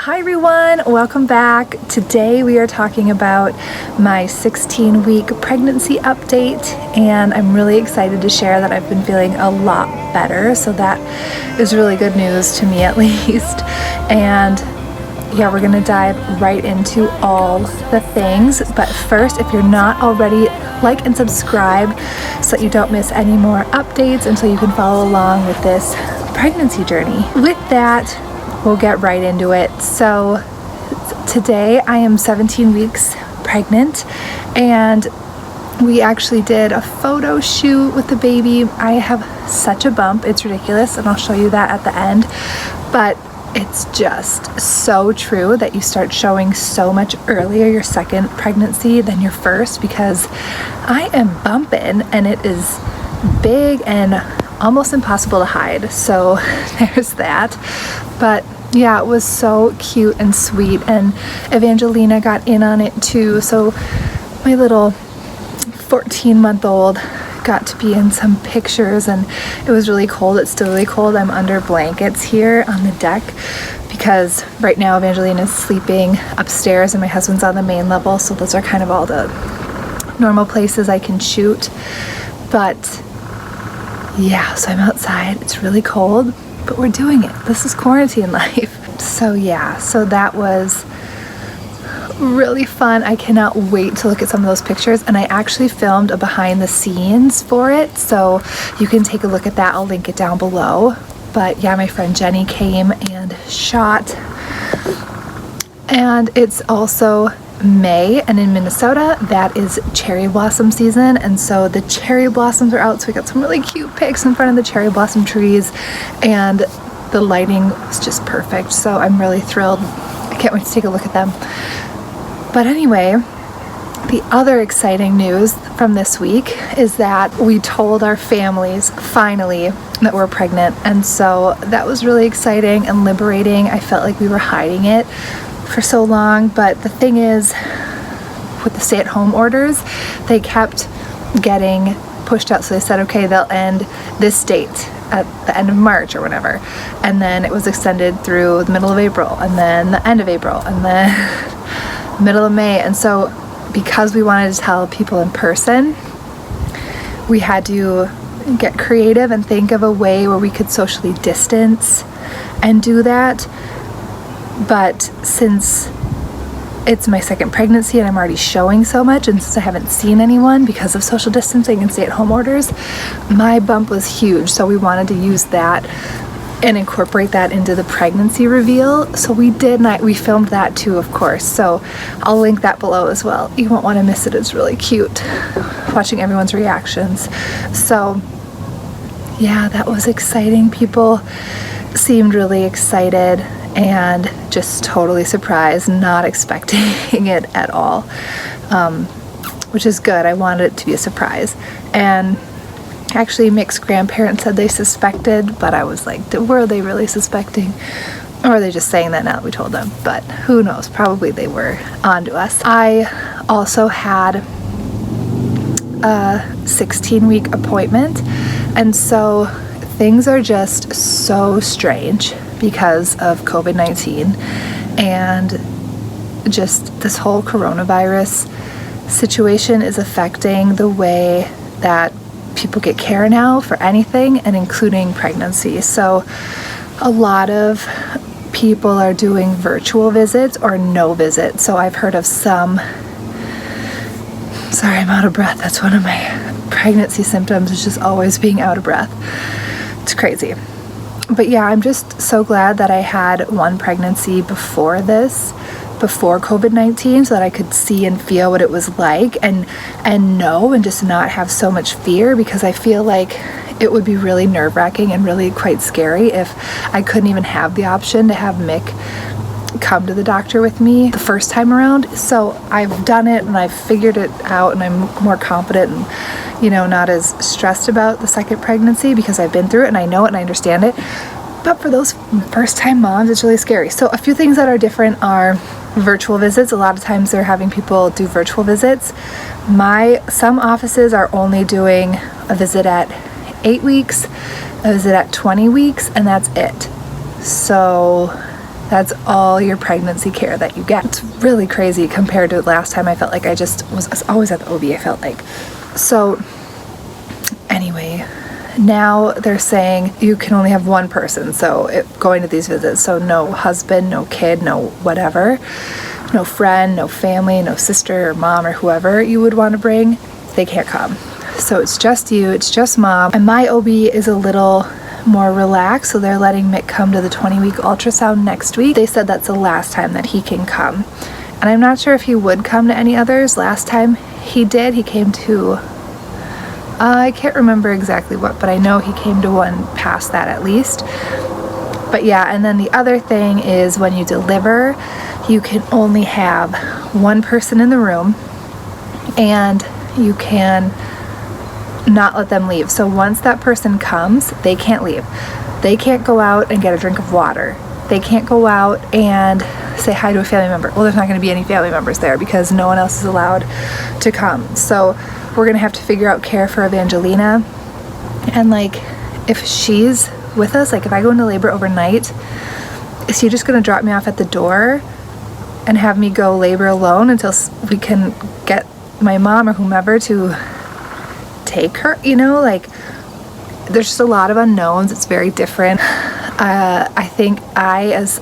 Hi everyone, welcome back. Today we are talking about my 16-week pregnancy update, and I'm really excited to share that I've been feeling a lot better, so that is really good news to me at least. And yeah, we're gonna dive right into all the things, but first, if you're not already, like and subscribe so that you don't miss any more updates and so you can follow along with this pregnancy journey. With that, we'll get right into it. So today I am 17 weeks pregnant, and we actually did a photo shoot with the baby. I have such a bump, it's ridiculous, and I'll show you that at the end, but it's just so true that you start showing so much earlier your second pregnancy than your first, because I am bumping and it is big and almost impossible to hide. So there's that. But yeah, it was so cute and sweet, and Evangelina got in on it too. So my little 14-month-old got to be in some pictures, and it was really cold. It's still really cold. I'm under blankets here on the deck because right now Evangelina is sleeping upstairs and my husband's on the main level, so those are kind of all the normal places I can shoot. But yeah, so I'm outside. It's really cold, but we're doing it. This is quarantine life. So yeah, so that was really fun. I cannot wait to look at some of those pictures, and I actually filmed a behind the scenes for it, so you can take a look at that. I'll link it down below. But yeah, my friend Jenny came and shot, and it's also May, and in Minnesota that is cherry blossom season, and so the cherry blossoms are out, so we got some really cute pics in front of the cherry blossom trees, and the lighting was just perfect, so I'm really thrilled. I can't wait to take a look at them. But anyway, the other exciting news from this week is that we told our families finally that we're pregnant, and so that was really exciting and liberating. I felt like we were hiding it for so long, but the thing is, with the stay-at-home orders, they kept getting pushed out. So they said, okay, they'll end this date at the end of March or whatever, and then it was extended through the middle of April, and then the end of April, and then middle of May. And so because we wanted to tell people in person, we had to get creative and think of a way where we could socially distance and do that. But since it's my second pregnancy and I'm already showing so much, and since I haven't seen anyone because of social distancing and stay-at-home orders, my bump was huge. So we wanted to use that and incorporate that into the pregnancy reveal. So we did, and we filmed that too, of course. So I'll link that below as well. You won't want to miss it. It's really cute watching everyone's reactions. So yeah, that was exciting. People seemed really excited and just totally surprised, not expecting it at all, which is good. I wanted it to be a surprise. And actually, Mick's grandparents said they suspected, but I was like, were they really suspecting? Or are they just saying that now that we told them? But who knows? Probably they were onto us. I also had a 16-week appointment, and so things are just so strange because of COVID-19 and just this whole coronavirus situation is affecting the way that people get care now for anything, and including pregnancy. So a lot of people are doing virtual visits or no visits. So I've heard of some, sorry, I'm out of breath. That's one of my pregnancy symptoms, is just always being out of breath. It's crazy. But yeah, I'm just so glad that I had one pregnancy before this, before COVID-19, so that I could see and feel what it was like and know and just not have so much fear, because I feel like it would be really nerve-wracking and really quite scary if I couldn't even have the option to have Mick come to the doctor with me the first time around. So I've done it and I've figured it out, and I'm more confident and, you know, not as stressed about the second pregnancy because I've been through it and I know it and I understand it. But for those first-time moms, it's really scary. So a few things that are different are virtual visits. A lot of times they're having people do virtual visits. Some offices are only doing a visit at 8 weeks, a visit at 20 weeks, and that's it. So That's all your pregnancy care that you get. It's really crazy compared to last time. I felt like I just was always at the OB, I felt like. So anyway, now they're saying you can only have one person going to these visits. So no husband, no kid, no whatever, no friend, no family, no sister or mom or whoever you would want to bring. They can't come. So it's just you, it's just mom. And my OB is a little more relaxed, so they're letting Mick come to the 20-week ultrasound next week. They said that's the last time that he can come. And I'm not sure if he would come to any others. Last time he did, he came to, I can't remember exactly what, but I know he came to one past that at least. But yeah, and then the other thing is when you deliver, you can only have one person in the room and you can not let them leave. So once that person comes, they can't leave. They can't go out and get a drink of water. They can't go out and say hi to a family member. Well, there's not going to be any family members there because no one else is allowed to come. So we're going to have to figure out care for Evangelina. And like, if she's with us, like if I go into labor overnight, is he just going to drop me off at the door and have me go labor alone until we can get my mom or whomever to take her? You know, like there's just a lot of unknowns. It's very different. I think I, as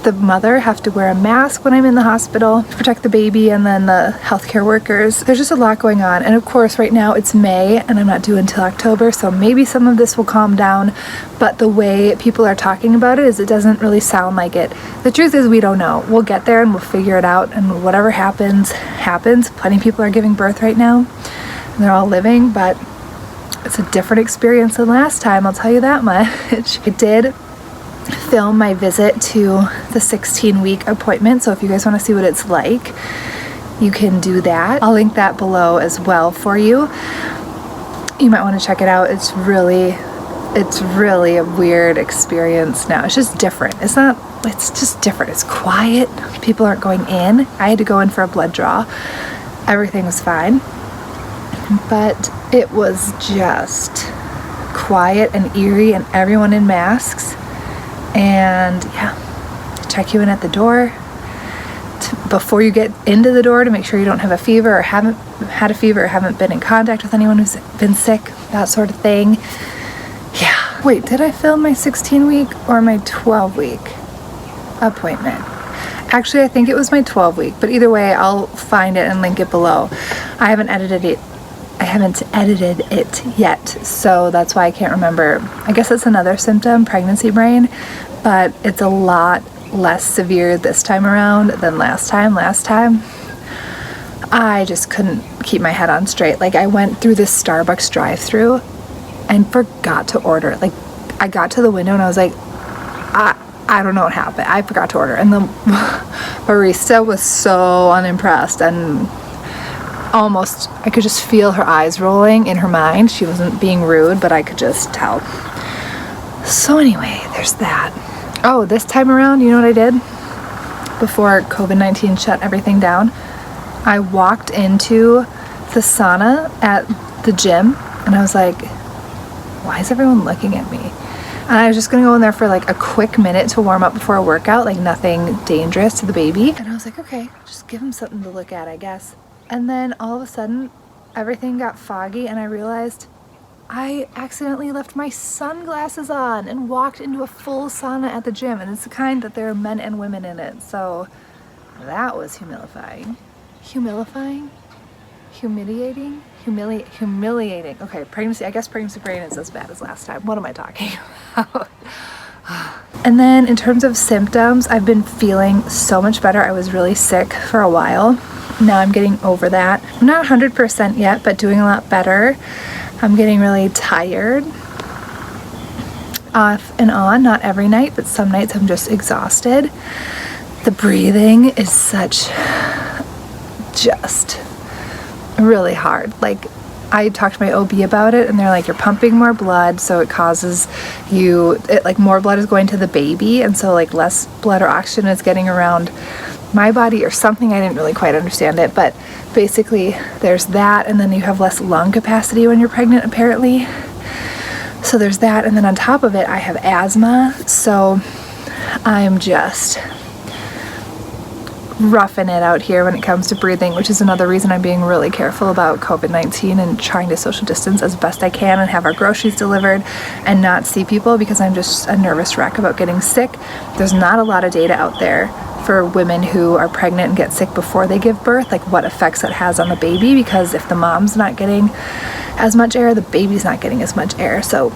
the mother, have to wear a mask when I'm in the hospital to protect the baby, and then the healthcare workers. There's just a lot going on. And of course, right now it's May and I'm not due until October, so maybe some of this will calm down. But the way people are talking about it is it doesn't really sound like it. The truth is we don't know. We'll get there and we'll figure it out, and whatever happens, happens. Plenty of people are giving birth right now. They're all living, but it's a different experience than last time, I'll tell you that much. I did film my visit to the 16-week appointment, so if you guys want to see what it's like, you can do that. I'll link that below as well for you. You might want to check it out. It's really a weird experience now. It's just different. It's just different. It's quiet. People aren't going in. I had to go in for a blood draw. Everything was fine. But it was just quiet and eerie and everyone in masks. And yeah, check you in at the door before you get into the door to make sure you don't have a fever or haven't had a fever or haven't been in contact with anyone who's been sick, that sort of thing. Yeah. Wait, did I film my 16-week or my 12-week appointment? Actually, I think it was my 12-week, but either way, I'll find it and link it below. I haven't edited it yet, so that's why I can't remember. I guess it's another symptom, pregnancy brain, but it's a lot less severe this time around than last time. Last time, I just couldn't keep my head on straight. Like, I went through this Starbucks drive-thru and forgot to order. Like, I got to the window and I was like, I don't know what happened. I forgot to order. And the barista was so unimpressed, and almost, I could just feel her eyes rolling in her mind. She wasn't being rude, but I could just tell. So anyway, there's that. Oh, this time around, you know what I did? Before COVID-19 shut everything down, I walked into the sauna at the gym, and I was like, why is everyone looking at me? And I was just gonna go in there for like a quick minute to warm up before a workout, like nothing dangerous to the baby. And I was like, okay, just give him something to look at, I guess. And then all of a sudden, everything got foggy and I realized I accidentally left my sunglasses on and walked into a full sauna at the gym. And it's the kind that there are men and women in it. So that was humilifying. Humilifying? Humiliating? Humiliating. Okay, pregnancy, I guess pregnancy brain is as bad as last time. What am I talking about? And then in terms of symptoms, I've been feeling so much better. I was really sick for a while. Now I'm getting over that. I'm not 100% yet, but doing a lot better. I'm getting really tired off and on, not every night, but some nights I'm just exhausted. The breathing is just really hard. Like, I talked to my OB about it and they're like, you're pumping more blood, so it causes like more blood is going to the baby, and so like less blood or oxygen is getting around my body or something. I didn't really quite understand it, but basically there's that, and then you have less lung capacity when you're pregnant apparently. So there's that, and then on top of it I have asthma, so I'm just roughing it out here when it comes to breathing, which is another reason I'm being really careful about COVID-19 and trying to social distance as best I can and have our groceries delivered and not see people, because I'm just a nervous wreck about getting sick. There's not a lot of data out there for women who are pregnant and get sick before they give birth, like what effects it has on the baby, because if the mom's not getting as much air, the baby's not getting as much air. So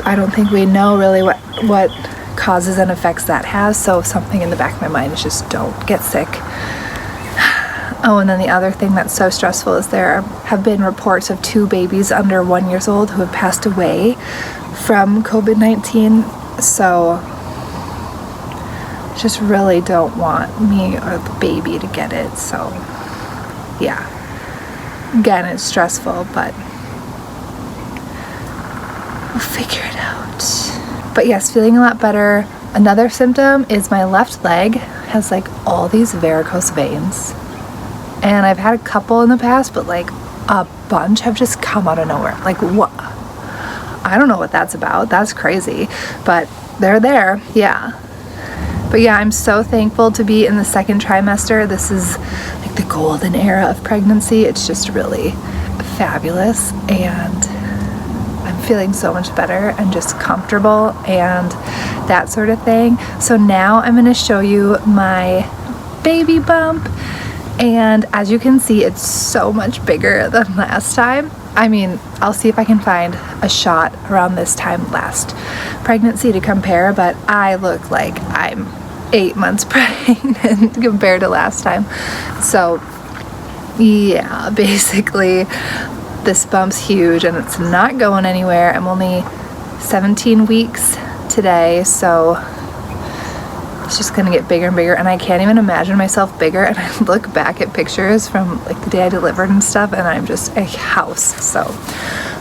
I don't think we know really what causes and effects that has. So something in the back of my mind is just don't get sick. Oh, and then the other thing that's so stressful is there have been reports of 2 babies under 1 year old who have passed away from COVID-19. So just really don't want me or the baby to get it. So yeah, again, it's stressful, but we'll figure it out. But yes, feeling a lot better. Another symptom is my left leg has like all these varicose veins. And I've had a couple in the past, but like a bunch have just come out of nowhere. Like what? I don't know what that's about. That's crazy. But they're there. Yeah. But yeah, I'm so thankful to be in the 2nd trimester. This is like the golden era of pregnancy. It's just really fabulous. And I'm feeling so much better and just comfortable and that sort of thing. So now I'm going to show you my baby bump. And as you can see, it's so much bigger than last time. I mean, I'll see if I can find a shot around this time last pregnancy to compare, but I look like I'm 8 months pregnant compared to last time. So yeah, basically this bump's huge and it's not going anywhere. I'm only 17 weeks today, so it's just gonna get bigger and bigger, and I can't even imagine myself bigger. And I look back at pictures from like the day I delivered and stuff, and I'm just a house. So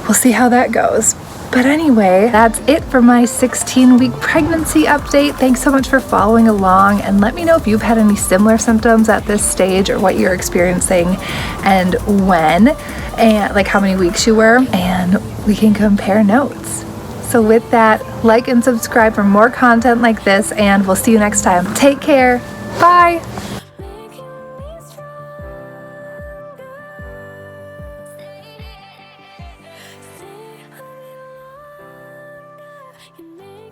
we'll see how that goes. But anyway, that's it for my 16-week pregnancy update. Thanks so much for following along, and let me know if you've had any similar symptoms at this stage or what you're experiencing and when, and like how many weeks you were, and we can compare notes. So with that, like and subscribe for more content like this, and we'll see you next time. Take care. Bye. You